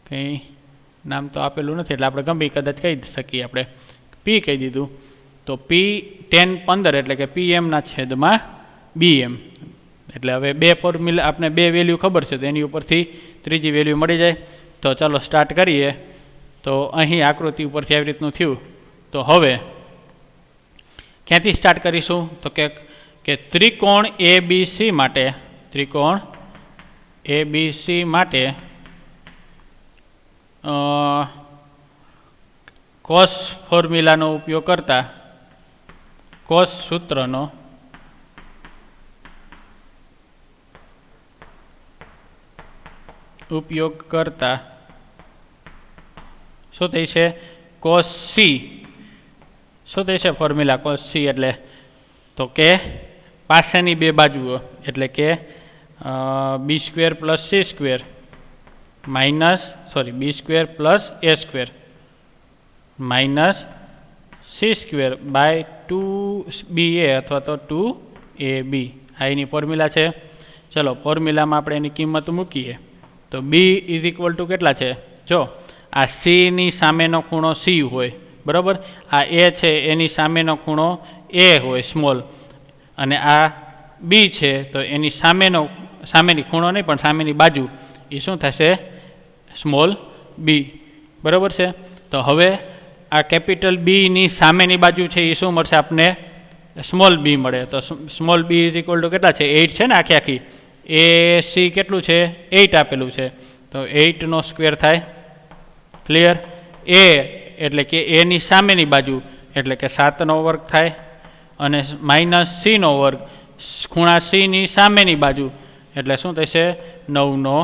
કંઈ નામ તો આપેલું નથી એટલે આપણે ગમે કદાચ કહી શકીએ, આપણે પી કહી દીધું. તો પી tan 15 એટલે કે પીએમના છેદમાં બીએમ. એટલે હવે બે ફોર્મ્યુલા આપણે બે વેલ્યુ ખબર છે, તો એની ઉપરથી ત્રીજી વેલ્યુ મળી જાય. તો ચાલો સ્ટાર્ટ કરીએ. તો અહીં આકૃતિ ઉપરથી આવી રીતનું થયું. તો હવે ક્યાંથી સ્ટાર્ટ કરીશું? તો કે ત્રિકોણ એબીસી માટે કોસ ફોર્મ્યુલાનો ઉપયોગ કરતા, કોસ સૂત્રનો ઉપયોગ કરતા શું થઈ છે? Cos C. શું થઈ છે ફોર્મ્યુલા? કોસ સી એટલે તો કે પાસેની બે બાજુઓ, એટલે કે B square plus C square B square plus A square minus C square by 2ba અથવા તો 2ab. આ એની ફોર્મ્યુલા છે. ચલો ફોર્મ્યુલામાં આપણે એની કિંમત મૂકીએ. તો બી ઇઝ ઇક્વલ ટુ કેટલા છે? જો આ સીની સામેનો ખૂણો સી હોય બરાબર, આ એ છે એની સામેનો ખૂણો એ હોય સ્મોલ, અને આ બી છે તો એની સામેની ખૂણો નહીં પણ સામેની બાજુ એ શું થશે? સ્મોલ બી બરાબર છે. તો હવે આ કેપિટલ બીની સામેની બાજુ છે એ શું મળશે આપને? સ્મોલ બી મળે. તો small b is equal to કેટલા છે? 8 છે ને આખી. એ સી કેટલું છે? 8 આપેલું છે, તો 8નો સ્ક્વેર થાય. ક્લિયર? એ એટલે કે એની સામેની બાજુ એટલે કે 7નો વર્ગ થાય, અને માઇનસ સીનો વર્ગ ખૂણા સીની સામેની બાજુ એટલે શું થશે? 9નો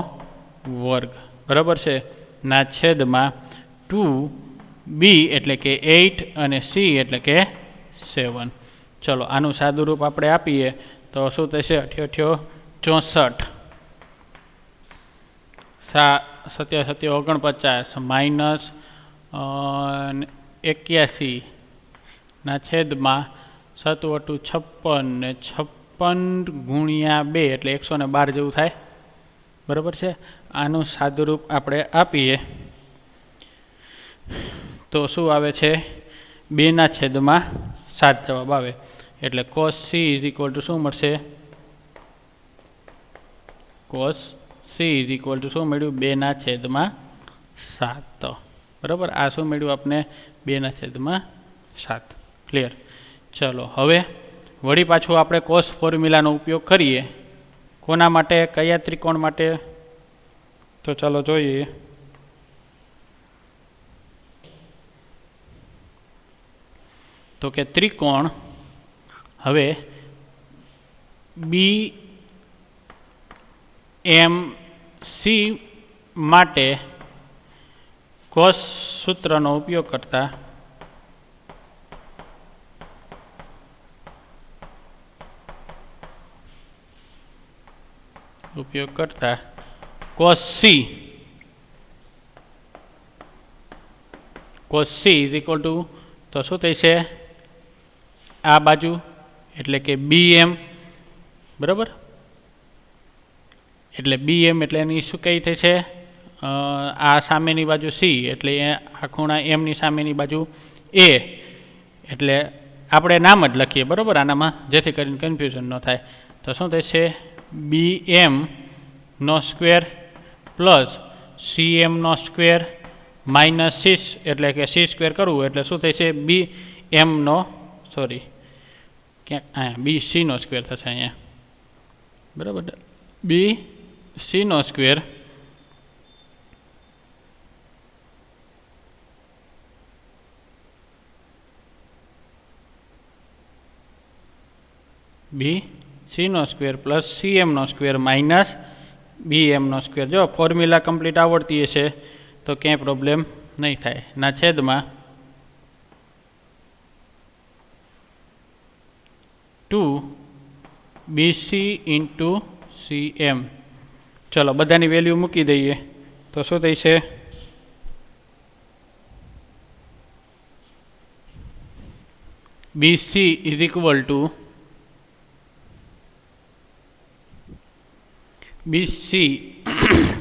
વર્ગ બરાબર છે, ના છેદમાં 2b એટલે કે 8 અને સી એટલે કે 7. ચલો આનું સાદુરૂપ આપણે આપીએ તો શું થશે? 88 64 77 49 માઇનસ 81 ના છેદમાં 7 × 56 ને 56 ગુણ્યા 2 એટલે 112 જેવું થાય બરાબર છે. આનું સાદુરૂપ આપણે આપીએ તો શું આવે છે? 2/7 જવાબ આવે. એટલે cos she is equal two શું મળશે? Cos she is equal two શું મળ્યું? 2/7 બરાબર. આ શું મળ્યું આપને? 2/7. ક્લિયર? ચલો હવે વળી પાછું આપણે કોસ ફોર્મ્યુલાનો ઉપયોગ કરીએ. કોના માટે? કયા ત્રિકોણ માટે? તો ચાલો જોઈએ. તો કે ત્રિકોણ હવે બી એમ સી માટે કોસ સૂત્રનો ઉપયોગ કરતા cos she is equal two તો શું થઈ છે? આ બાજુ એટલે કે BM, બરાબર. એટલે BM એટલે એની શું કઈ થઈ છે, આ સામેની બાજુ C એટલે આ ખૂણા M ની સામેની બાજુ A, એટલે આપણે નામ જ લખીએ, બરાબર, આનામાં, જેથી કરીને કન્ફ્યુઝન ન થાય. તો શું થશે, BM નો સ્ક્વેર પ્લસ CM નો સ્ક્વેર માઇનસ 6, એટલે કે C સ્ક્વેર કરવું એટલે શું થશે, BM નો, સોરી, ક્યાંક અહીંયા BC નો સ્ક્વેર થશે અહીંયા, બરાબર. BC નો સ્ક્વેર BC નો સ્ક્વેર પ્લસ CM નો સ્ક્વેર માઇનસ BM નો સ્ક્વેર. જો ફોર્મ્યુલા કમ્પ્લીટ આવડતી હશે તો ક્યાંય પ્રોબ્લેમ નહીં થાય. ના છેદમાં 2BC ઇન્ટુ CM. ચલો બધાની વેલ્યુ મૂકી દઈએ તો શું થઈ છે, BC is equal two BC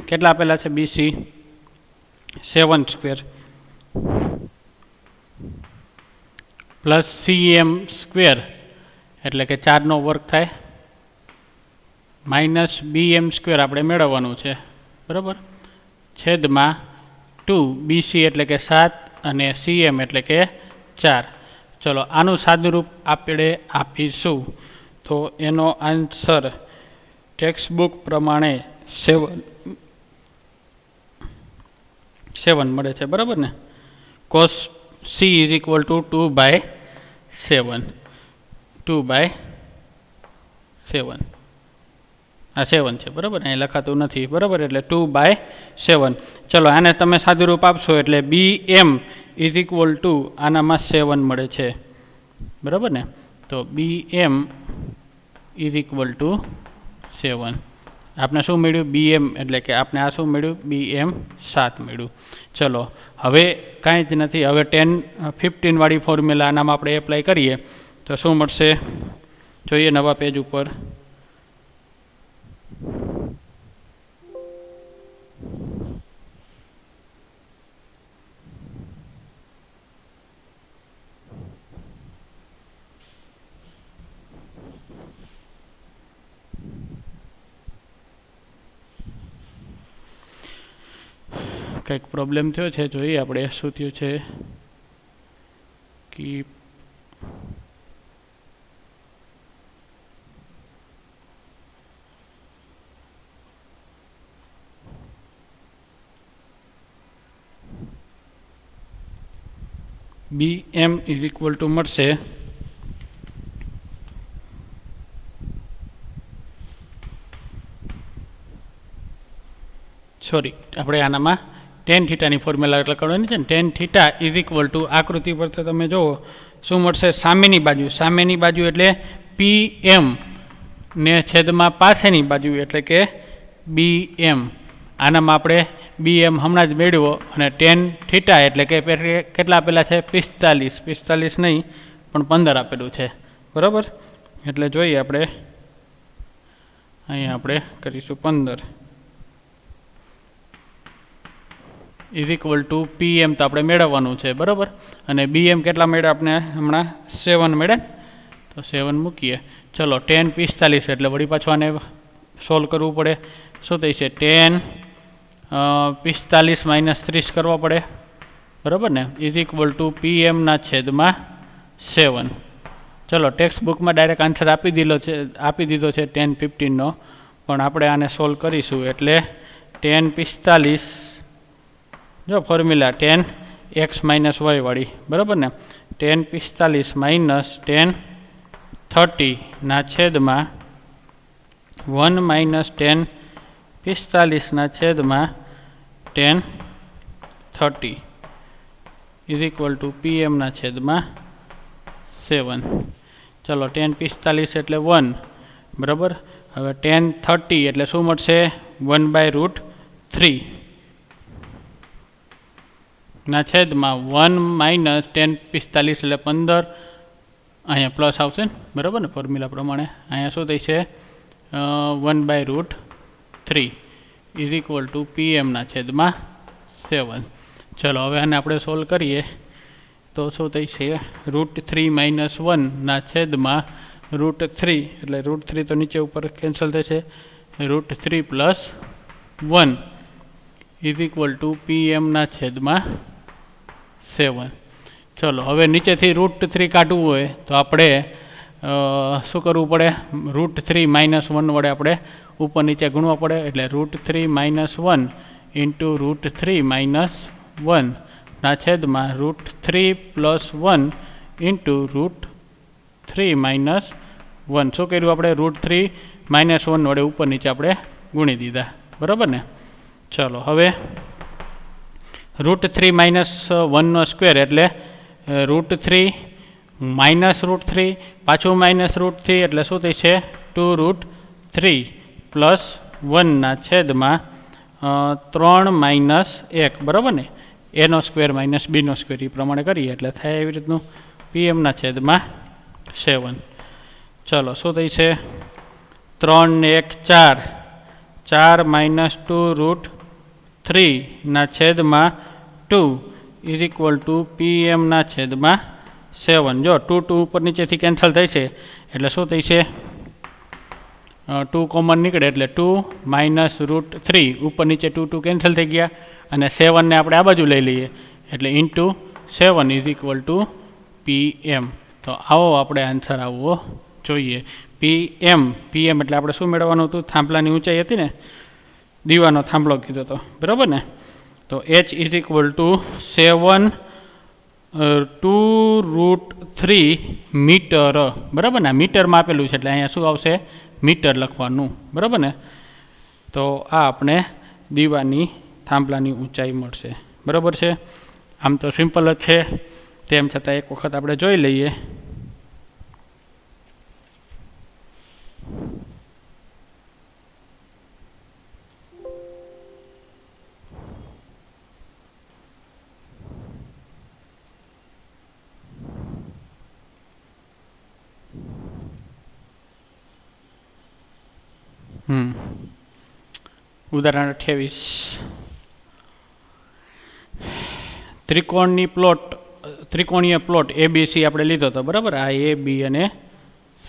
કેટલા આપેલા છે, BC 7 square plus CM square એટલે કે 4નો વર્ગ થાય માઇનસ BM સ્ક્વેર આપણે મેળવવાનું છે, બરાબર, છેદમાં 2BC એટલે કે 7 અને CM એટલે કે 4. ચલો આનું સાદુરૂપ આપણે આપીશું તો એનો આન્સર ટેક્સ્ટબુક પ્રમાણે 7 મળે છે, બરાબર ને. cos C is equal two 2/7, 2/7, આ 7 છે, બરાબર, અહીં લખાતું નથી, બરાબર, એટલે 2/7. ચલો આને તમે સાદુરૂપ આપશો એટલે BM ઇઝ ઇક્વલ ટુ આનામાં 7 મળે છે, બરાબર ને. તો BM ઇઝ ઇક્વલ ટુ 7. આપણે શું મળ્યું, BM એટલે કે આપણે આ શું મળ્યું, BM 7 મળ્યું. ચલો હવે કાંઈ જ નથી, હવે 10-15 વાળી ફોર્મ્યુલા આનામાં આપણે એપ્લાય કરીએ તો શું મળશે જોઈએ નવા પેજ ઉપર. કંઈક પ્રોબ્લેમ થયો છે, જોઈએ આપણે શું થયું છે. કે BM ઇઝ ઇક્વલ ટુ મળશે સોરી આપણે આનામાં tan થીટાની ફોર્મ્યુલા એટલે કરવાની છે ને. tan theta is equal two આકૃતિ પર તો તમે જુઓ શું મળશે, સામેની બાજુ એટલે PM ને છેદમાં પાછળની બાજુ એટલે કે BM. આનામાં આપણે BM હમણાં જ મેળવ્યો અને tan થીટા એટલે કે કેટલા આપેલા છે, 45 નહીં પણ 15 આપેલું છે, બરાબર. એટલે જોઈએ આપણે અહીંયા આપણે કરીશું 15 ઇઝ ઇક્વલ ટુ PM તો આપણે મેળવવાનું છે, બરાબર. અને BM કેટલા મળ્યા આપણે હમણાં 7 મળ્યા, તો 7 મૂકીએ. ચલો tan 45 એટલે વળી પાછું આને સોલ્વ કરવું પડે. શું થઈ છે, tan 45 માઇનસ 30 કરવા પડે, બરાબર ને, ઇઝ ઇક્વલ ટુ PM ના છેદમાં 7. ચલો ટેક્સ્ટ બુકમાં ડાયરેક્ટ આન્સર આપી દીધો છે tan 15નો, પણ આપણે આને સોલ્વ કરીશું એટલે tan 45, જો formula tan x minus y વાળી, બરાબર ને, tan 45 માઇનસ tan 30 ના છેદમાં 1 માઇનસ tan 45 ના છેદમાં tan 30 is equal two PM ના છેદમાં 7. ચલો tan 45 એટલે 1, બરાબર. હવે tan 30 એટલે શું મળશે, 1/√3 ના છેદમાં 1 માઇનસ tan 45 એટલે 15 અહીંયા પ્લસ આવશે ને, બરાબર ને, ફોર્મ્યુલા પ્રમાણે અહીંયા શું થઈ છે 1/√3 ઇઝ ઇક્વલ ટુ PM/7. ચલો હવે આને આપણે સોલ્વ કરીએ તો શું થઈ છે √3 - 1/√3 એટલે √3 તો નીચે ઉપર કેન્સલ થશે, √3 + 1 ઇઝ ઇક્વલ ટુ PM/7. ચલો હવે નીચેથી √3 કાઢવું હોય તો આપણે શું કરવું પડે, √3 - 1 વડે આપણે ઉપર નીચે ગુણવા પડે, એટલે √3 - 1 ઇન્ટુ √3 - 1/√3 + 1 ઇન્ટુ √3 - 1. શું કર્યું આપણે, √3 - 1 વડે ઉપર નીચે આપણે ગુણી દીધા, બરાબર ને. ચલો હવે √3 - 1 સ્ક્વેર એટલે √3 -√3 પાછું -√3 એટલે શું થઈ છે 2√3 + 1/3 - 1, બરાબર ને. A² - B² એ પ્રમાણે કરીએ એટલે થાય એવી રીતનું PM/7. ચલો શું થઈ છે 3 ને 1 4, 4 - 2√3/2 ઇઝ ઇક્વલ ટુ PM/7. જો 2 ઉપર નીચેથી કેન્સલ થાય છે એટલે શું થઈ છે 2 કોમન નીકળે એટલે 2 - √3 ઉપર નીચે 2 કેન્સલ થઈ ગયા, અને 7 ને આપણે આ બાજુ લઈ લઈએ એટલે into 7 is equal two PM. તો આવો આપણે આન્સર આવવો જોઈએ. PM એટલે આપણે શું મેળવવાનું હતું, થાંભલાની ઊંચાઈ હતી ને, દીવાનો થાંભલો કીધો હતો, બરાબર ને. તો H is equal to 2√3 metre, બરાબર ને. મીટરમાં આપેલું છે એટલે અહીંયા શું આવશે મીટર લખવાનું, બરાબર ને. તો આ આપણે દીવાની થાંભલાની ઊંચાઈ મળશે, બરાબર છે. આમ તો સિમ્પલ જ છે, તેમ છતાં એક વખત આપણે જોઈ લઈએ. ઉદાહરણ 28. ત્રિકોણીય પ્લોટ ABC આપણે લીધો હતો, બરાબર. આ A, B અને C.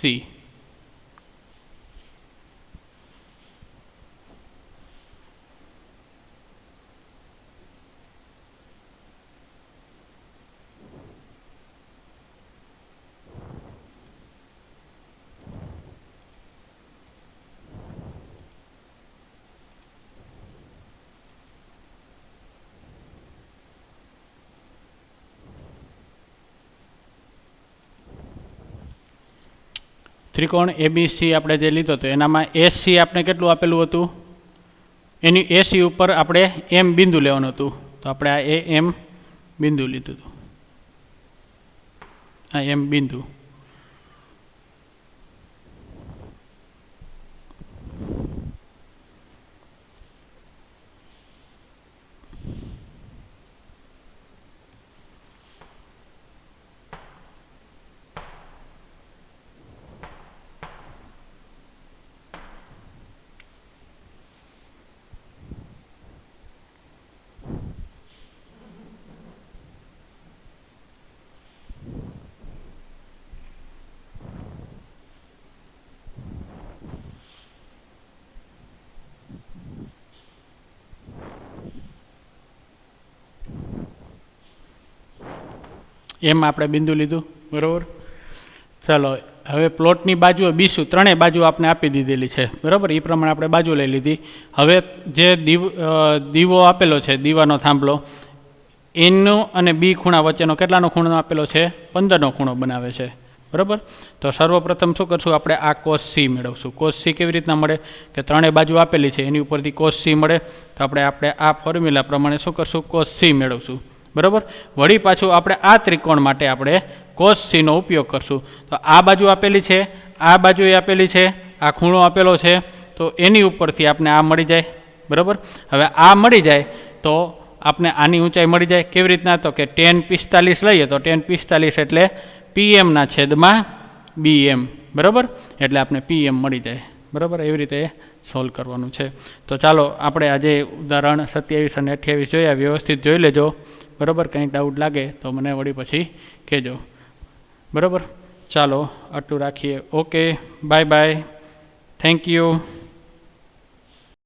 ત્રિકોણ ABC આપણે જે લીધો હતો એનામાં AC આપણે કેટલું આપેલું હતું, એની AC ઉપર આપણે M બિંદુ લેવાનું હતું, તો આપણે આ M બિંદુ લીધું હતું, આ M બિંદુ. એમ આપણે બિંદુ લીધું, બરાબર. ચાલો હવે પ્લોટની બાજુ બીસું ત્રણેય બાજુ આપણે આપી દીધેલી છે, બરાબર. એ પ્રમાણે આપણે બાજુ લઈ લીધી. હવે જે દીવો આપેલો છે, દીવાનો થાંભલો, એનો અને બી ખૂણા વચ્ચેનો કેટલાનો ખૂણો આપેલો છે 15નો ખૂણો બનાવે છે, બરાબર. તો સર્વપ્રથમ શું કરશું, આપણે આ cos C મેળવશું. cos C કેવી રીતના મળે કે ત્રણેય બાજુ આપેલી છે એની ઉપરથી cos C મળે, તો આપણે આ ફોર્મ્યુલા પ્રમાણે શું કરશું, cos C મેળવશું, બરાબર. વળી પાછું આપણે આ ત્રિકોણ માટે આપણે cos C નો ઉપયોગ કરશું. તો આ બાજુ આપેલી છે, આ બાજુ આપેલી છે, આ ખૂણો આપેલો છે, તો એની ઉપરથી આપણે આ મળી જાય, બરાબર. હવે આ મળી જાય તો આપણે આની ઊંચાઈ મળી જાય. કેવી રીતના, તો કે tan 45 લઈએ તો tan 45 એટલે પીએમના છેદમાં બીએમ, બરાબર, એટલે આપણે પીએમ મળી જાય, બરાબર. એવી રીતે સોલ્વ કરવાનું છે. તો ચાલો આપણે આજે ઉદાહરણ 27 અને 28 જોયા, વ્યવસ્થિત જોઈ લેજો, બરાબર. કંઈ ડાઉટ લાગે તો મને વળી પછી કહેજો, બરાબર. ચાલો આટલું રાખીએ. Okay, bye bye, thank you.